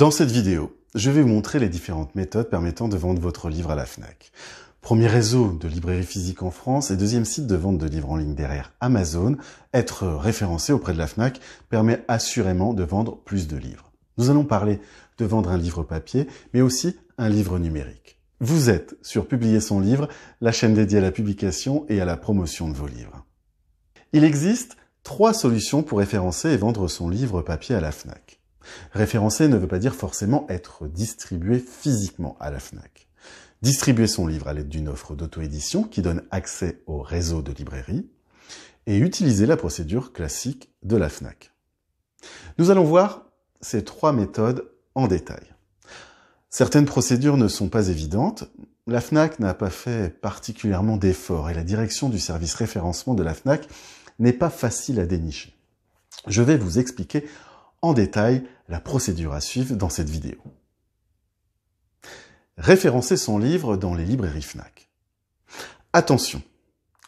Dans cette vidéo, je vais vous montrer les différentes méthodes permettant de vendre votre livre à la Fnac. Premier réseau de librairie physique en France et deuxième site de vente de livres en ligne derrière Amazon, être référencé auprès de la Fnac permet assurément de vendre plus de livres. Nous allons parler de vendre un livre papier, mais aussi un livre numérique. Vous êtes sur Publier son livre, la chaîne dédiée à la publication et à la promotion de vos livres. Il existe 3 solutions pour référencer et vendre son livre papier à la Fnac. Référencer ne veut pas dire forcément être distribué physiquement à la Fnac. Distribuer son livre à l'aide d'une offre d'auto-édition qui donne accès au réseau de librairies et utiliser la procédure classique de la Fnac. Nous allons voir ces 3 méthodes en détail. Certaines procédures ne sont pas évidentes. La Fnac n'a pas fait particulièrement d'efforts et la direction du service référencement de la Fnac n'est pas facile à dénicher. Je vais vous expliquer en détail la procédure à suivre dans cette vidéo. Référencer son livre dans les librairies Fnac. Attention,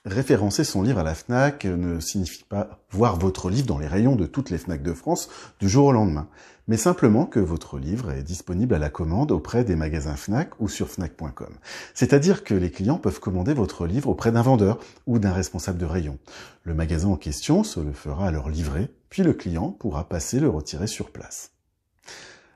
référencer son livre à la Fnac ne signifie pas voir votre livre dans les rayons de toutes les Fnac de France du jour au lendemain, mais simplement que votre livre est disponible à la commande auprès des magasins Fnac ou sur Fnac.com. C'est-à-dire que les clients peuvent commander votre livre auprès d'un vendeur ou d'un responsable de rayon. Le magasin en question se le fera alors livrer, puis le client pourra passer le retirer sur place.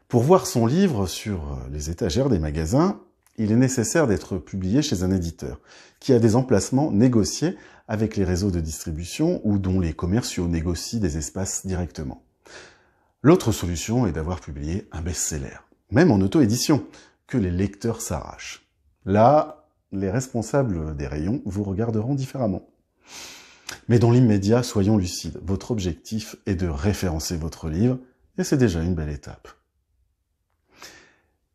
Pour voir son livre sur les étagères des magasins, il est nécessaire d'être publié chez un éditeur qui a des emplacements négociés avec les réseaux de distribution ou dont les commerciaux négocient des espaces directement. L'autre solution est d'avoir publié un best-seller, même en auto-édition, que les lecteurs s'arrachent. Là, les responsables des rayons vous regarderont différemment. Mais dans l'immédiat, soyons lucides, votre objectif est de référencer votre livre et c'est déjà une belle étape.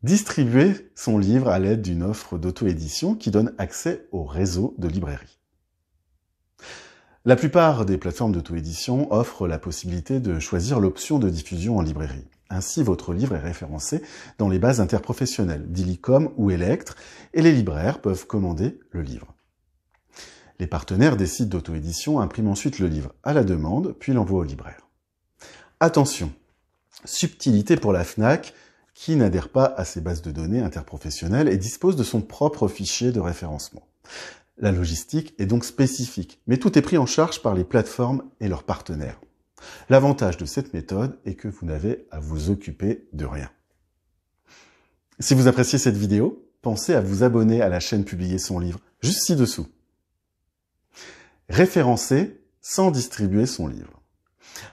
Distribuer son livre à l'aide d'une offre d'auto-édition qui donne accès au réseau de librairies. La plupart des plateformes d'auto-édition offrent la possibilité de choisir l'option de diffusion en librairie. Ainsi, votre livre est référencé dans les bases interprofessionnelles, d'Illicom ou Electre, et les libraires peuvent commander le livre. Les partenaires des sites d'auto-édition impriment ensuite le livre à la demande, puis l'envoient au libraire. Attention, subtilité pour la Fnac, qui n'adhère pas à ces bases de données interprofessionnelles et dispose de son propre fichier de référencement. La logistique est donc spécifique, mais tout est pris en charge par les plateformes et leurs partenaires. L'avantage de cette méthode est que vous n'avez à vous occuper de rien. Si vous appréciez cette vidéo, pensez à vous abonner à la chaîne Publier son livre, juste ci-dessous. Référencer sans distribuer son livre.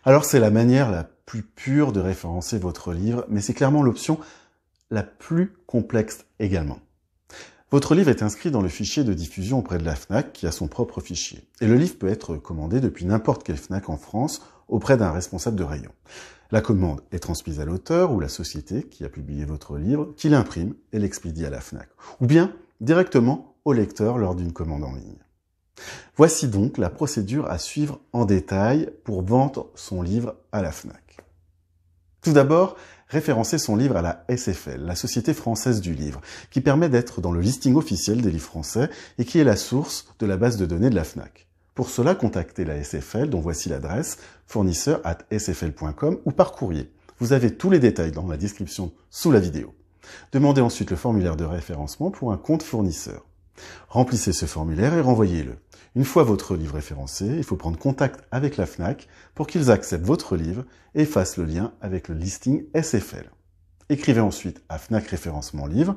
Alors c'est la manière la plus pure de référencer votre livre, mais c'est clairement l'option la plus complexe également. Votre livre est inscrit dans le fichier de diffusion auprès de la Fnac, qui a son propre fichier. Et le livre peut être commandé depuis n'importe quelle Fnac en France, auprès d'un responsable de rayon. La commande est transmise à l'auteur ou la société qui a publié votre livre, qui l'imprime et l'expédie à la Fnac. Ou bien directement au lecteur lors d'une commande en ligne. Voici donc la procédure à suivre en détail pour vendre son livre à la Fnac. Tout d'abord, référencer son livre à la SFL, la Société Française du Livre, qui permet d'être dans le listing officiel des livres français et qui est la source de la base de données de la Fnac. Pour cela, contactez la SFL, dont voici l'adresse, fournisseur@sfl.com ou par courrier. Vous avez tous les détails dans la description sous la vidéo. Demandez ensuite le formulaire de référencement pour un compte fournisseur. Remplissez ce formulaire et renvoyez-le. Une fois votre livre référencé, il faut prendre contact avec la Fnac pour qu'ils acceptent votre livre et fassent le lien avec le listing SFL. Écrivez ensuite à Fnac Référencement Livre,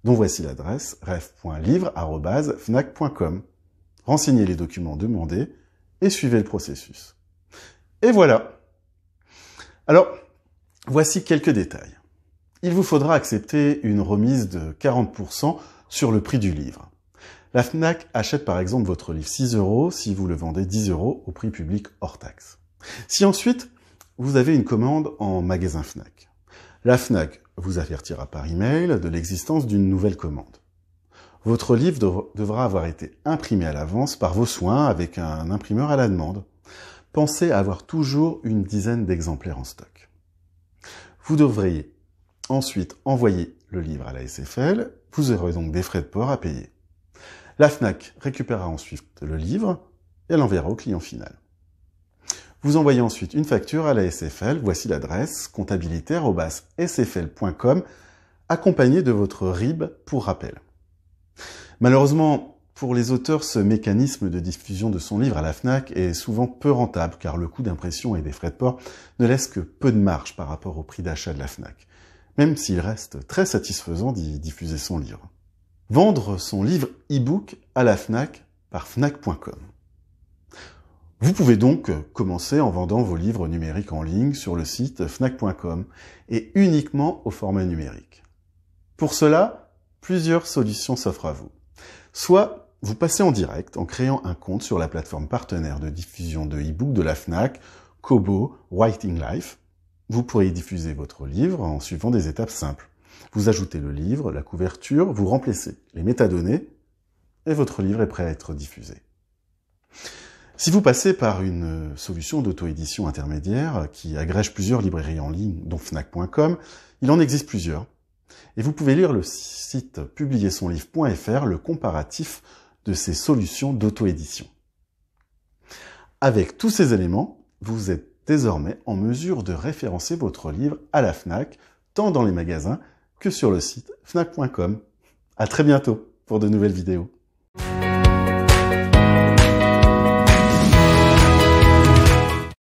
dont voici l'adresse ref.livre@fnac.com. Renseignez les documents demandés et suivez le processus. Et voilà. Alors, voici quelques détails. Il vous faudra accepter une remise de 40% sur le prix du livre. La Fnac achète par exemple votre livre 6 € si vous le vendez 10 € au prix public hors taxe. Si ensuite, vous avez une commande en magasin Fnac, la Fnac vous avertira par email de l'existence d'une nouvelle commande. Votre livre devra avoir été imprimé à l'avance par vos soins avec un imprimeur à la demande. Pensez à avoir toujours une dizaine d'exemplaires en stock. Vous devriez ensuite envoyer le livre à la SFL, vous aurez donc des frais de port à payer. La Fnac récupérera ensuite le livre et l'enverra au client final. Vous envoyez ensuite une facture à la SFL, voici l'adresse, comptabilité@sfl.com, accompagnée de votre RIB pour rappel. Malheureusement, pour les auteurs, ce mécanisme de diffusion de son livre à la FNAC est souvent peu rentable car le coût d'impression et des frais de port ne laisse que peu de marge par rapport au prix d'achat de la FNAC, même s'il reste très satisfaisant d'y diffuser son livre. Vendre son livre e-book à la FNAC par fnac.com. Vous pouvez donc commencer en vendant vos livres numériques en ligne sur le site fnac.com et uniquement au format numérique. Pour cela, plusieurs solutions s'offrent à vous. Soit vous passez en direct en créant un compte sur la plateforme partenaire de diffusion de e-book de la FNAC, Kobo Writing Life. Vous pourrez y diffuser votre livre en suivant des étapes simples. Vous ajoutez le livre, la couverture, vous remplissez les métadonnées et votre livre est prêt à être diffusé. Si vous passez par une solution d'auto-édition intermédiaire qui agrège plusieurs librairies en ligne, dont fnac.com, il en existe plusieurs. Et vous pouvez lire le site publiersonlivre.fr, le comparatif de ces solutions d'auto-édition. Avec tous ces éléments, vous êtes désormais en mesure de référencer votre livre à la FNAC, tant dans les magasins que sur le site fnac.com. À très bientôt pour de nouvelles vidéos.